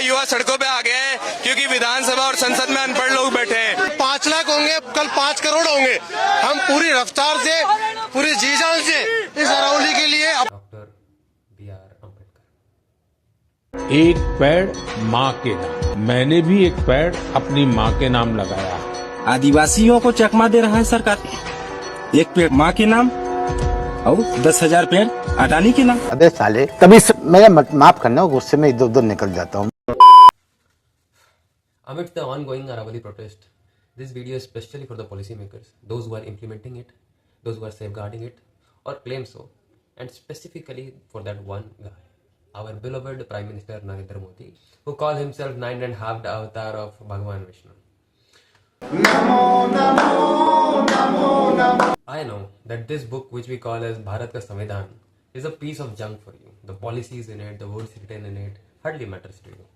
युवा सड़कों पे आ गए हैं क्योंकि विधानसभा और संसद में अनपढ़ लोग बैठे हैं। 5 लाख होंगे, कल 5 करोड़ होंगे। हम पूरी रफ्तार से, पूरी जी जान से इस अरावली के लिए। Doctor B.R. अम्बेडकर। एक पेड़ माँ के नाम। मैंने भी एक पेड़ अपनी माँ के नाम लगाया। आदिवासियों को चकमा दे रहा है सरकार। एक पेड़ माँ के नाम और 10,000 पेड़ अडानी के नाम। अबे साले, तभी मैं माफ करना, गुस्से में इधर उधर निकल जाता हूँ। Amidst the ongoing Aravali protest, this video is specially for the policymakers, those who are implementing it, those who are safeguarding it, or claim so, and specifically for that one guy, our beloved Prime Minister Narendra Modi, who calls himself 9.5 avatar of Bhagwan Vishnu. I know that this book, which we call as Bharat Ka Samvidhan, is a piece of junk for you. The policies in it, the words written in it, hardly matters to you.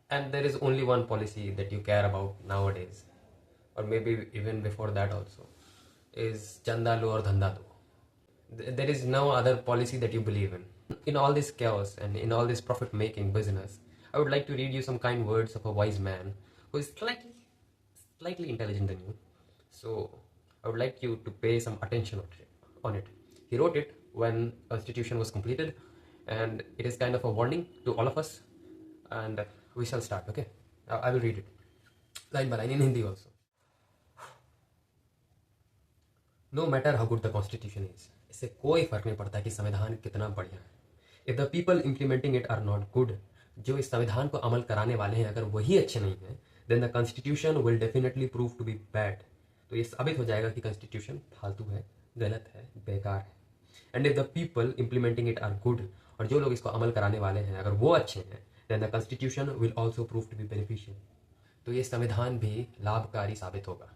And there is only one policy that you care about nowadays, or maybe even before that also, is Chanda lo or Dhanda do. There is no other policy that you believe in. In all this chaos and in all this profit-making business, I would like to read you some kind words of a wise man who is slightly intelligent than you. So I would like you to pay some attention on it. He wrote it when Constitution was completed, and it is kind of a warning to all of us. And we shall start, okay? I will read it line by line in Hindi also. No matter how good the constitution is, इससे कोई फर्क नहीं पड़ता कि संविधान कितना बढ़िया है. If the people implementing it are not good, जो इस संविधान को अमल कराने वाले हैं अगर वही अच्छे नहीं हैं, then the constitution will definitely prove to be bad. तो ये साबित हो जाएगा कि constitution फालतू है, गलत है, बेकार है. And if the people implementing it are good, और जो लोग इसको अमल कराने वाले हैं अगर वो अच्छे हैं, then the constitution will also prove to be beneficial. तो ये संविधान भी लाभकारी साबित होगा.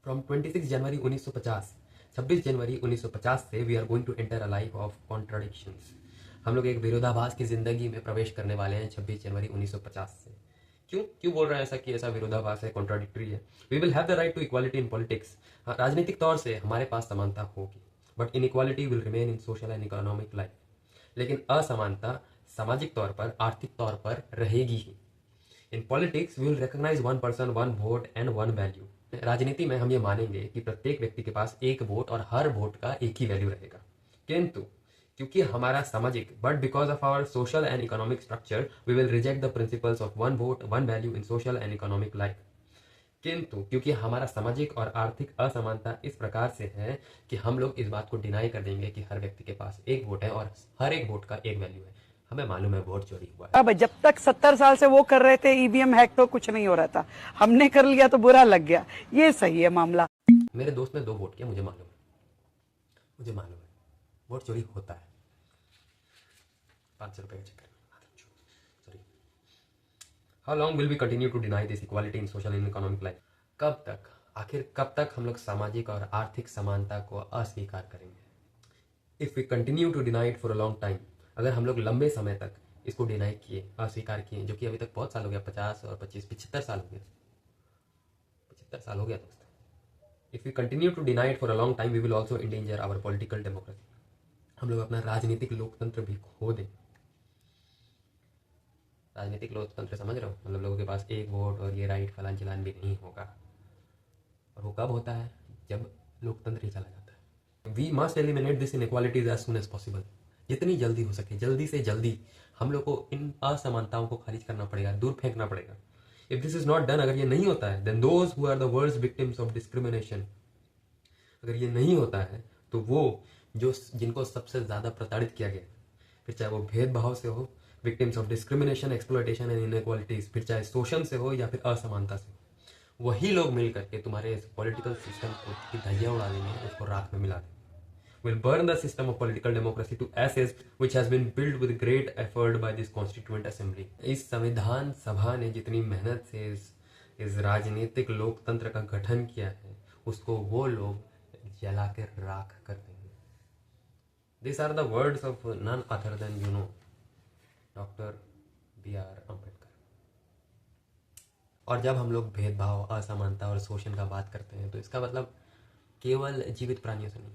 From 26 जनवरी 1950, 26 जनवरी 1950 से we are going to enter a life of contradictions. हम लोग एक विरोधाभास की जिंदगी में प्रवेश करने वाले हैं 26 जनवरी 1950 से. क्यों बोल रहे हैं ऐसा कि ऐसा विरोधाभास है, कॉन्ट्राडिक्टरी है? We will have the right to equality in politics. राजनीतिक तौर से हमारे पास समानता होगी, but inequality will remain in social and economic life. लेकिन असमानता सामाजिक तौर पर, आर्थिक तौर पर रहेगी ही. In politics we will recognise one person, one vote and one value. राजनीति में हम ये मानेंगे कि प्रत्येक व्यक्ति के पास एक वोट और हर वोट का एक ही वैल्यू रहेगा. किंतु क्योंकि हमारा सामाजिक, but because of our social and economic structure, we will reject the principles of one vote one value in social and economic life. किंतु क्योंकि हमारा सामाजिक और आर्थिक असमानता इस प्रकार से है कि हम लोग इस बात को डिनाई कर देंगे कि हर व्यक्ति के पास एक वोट है और हर एक वोट का एक वैल्यू है. हमें मालूम है वोट चोरी हुआ है. अब जब तक 70 साल से वो कर रहे थे ईवीएम हैक तो कुछ नहीं हो रहा था, हमने कर लिया तो बुरा लग गया. ये सही है मामला. मेरे दोस्त ने 2 वोट किया, मुझे मालूम है वोट चोरी होता है. 500 रुपए का चक्कर. Sorry. How long will we continue to deny this equality in social and economic life? आखिर कब तक हम लोग सामाजिक और आर्थिक समानता को अस्वीकार करेंगे? If we continue to deny it for a long time, अगर हम लोग लंबे समय तक इसको डिनाई किए, अस्वीकार किए, जो कि अभी तक बहुत साल हो गया, 50 और 25 75 साल हो गया. 75 साल हो गया दोस्त. If we continue to deny it for a long time, we will also endanger our political democracy. हम लोग अपना राजनीतिक लोकतंत्र भी खो दें. राजनीतिक लोकतंत्र समझ रहे हो? मतलब लोगों के पास एक वोट और ये राइट फलान चिलान भी नहीं होगा. और वो कब होता है? जब लोकतंत्र ही चला जाता है. We must eliminate this inequalities as soon as possible. जितनी जल्दी हो सके, जल्दी से जल्दी हम लोग को इन असमानताओं को खारिज करना पड़ेगा, दूर फेंकना पड़ेगा. If this is not done, अगर ये नहीं होता है, then those who are the worst victims of discrimination, अगर ये नहीं होता है तो वो जो जिनको सबसे ज्यादा प्रताड़ित किया गया, फिर चाहे वो भेदभाव से हो, victims of discrimination, exploitation and inequalities, फिर चाहे शोषण से हो या फिर असमानता से हो, वही लोग मिल करके तुम्हारे पॉलिटिकल सिस्टम की धज्जियां उड़ा देंगे, उसको राख में मिला देंगे. Will burn the system of political democracy to ashes, which has been built with great effort by this constituent assembly. इस संविधान सभा ने जितनी मेहनत से इस राजनीतिक लोकतंत्र का गठन किया है, उसको वो लोग जला के राख कर देंगे. These are the words of none other than doctor B.R. Ambedkar. और जब हम लोग भेदभाव, असमानता और शोषण का बात करते हैं तो इसका मतलब केवल जीवित प्राणियों से नहीं.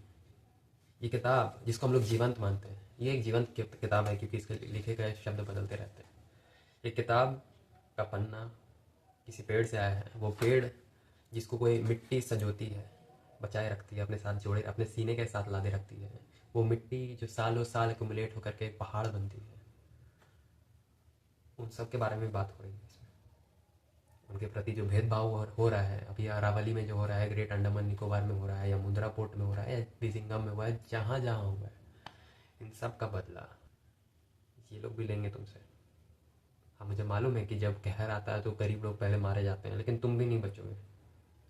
ये किताब जिसको हम लोग जीवंत मानते हैं, ये एक जीवंत किताब है क्योंकि इसके लिखे गए शब्द बदलते रहते हैं. एक किताब का पन्ना किसी पेड़ से आया है। वो पेड़ जिसको कोई मिट्टी संजोती है, बचाए रखती है, अपने साथ जोड़े, अपने सीने के साथ लादे रखती है। वो मिट्टी जो सालों साल एक्युमुलेट होकर के एक पहाड़ बनती है, उन सब के बारे में बात हो रही है इसमें। उनके प्रति जो भेदभाव हो रहा है अभी अरावली में, जो हो रहा है, ग्रेट अंडमान निकोबार में हो रहा है, या मुंद्रा पोर्ट में हो रहा है, या बिजिंगम में हुआ है, जहाँ जहाँ हुआ है, इन सब का बदला ये लोग भी लेंगे तुमसे। हाँ, मुझे मालूम है कि जब कहर आता है तो गरीब लोग पहले मारे जाते हैं, लेकिन तुम भी नहीं बचोगे।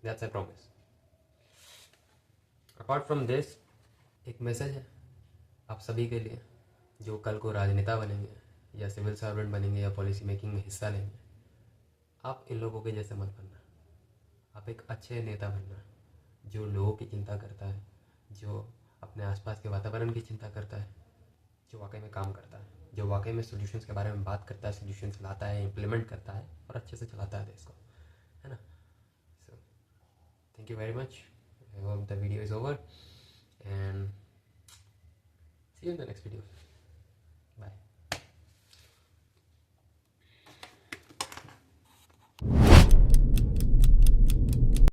That's I promise. Apart from this, एक मैसेज है आप सभी के लिए जो कल को राजनेता बनेंगे या सिविल सर्वेंट बनेंगे या पॉलिसी मेकिंग में हिस्सा लेंगे। आप इन लोगों के जैसे मत बनना। आप एक अच्छे नेता बनना जो लोगों की चिंता करता है, जो अपने आसपास के वातावरण की चिंता करता है, जो वाकई में काम करता है, जो वाकई में सॉल्यूशंस के बारे में बात करता है, सॉल्यूशंस लाता है, इम्प्लीमेंट करता है और अच्छे से चलाता है देश को, है ना। So thank you very much. I hope the video is over and see you in the next video.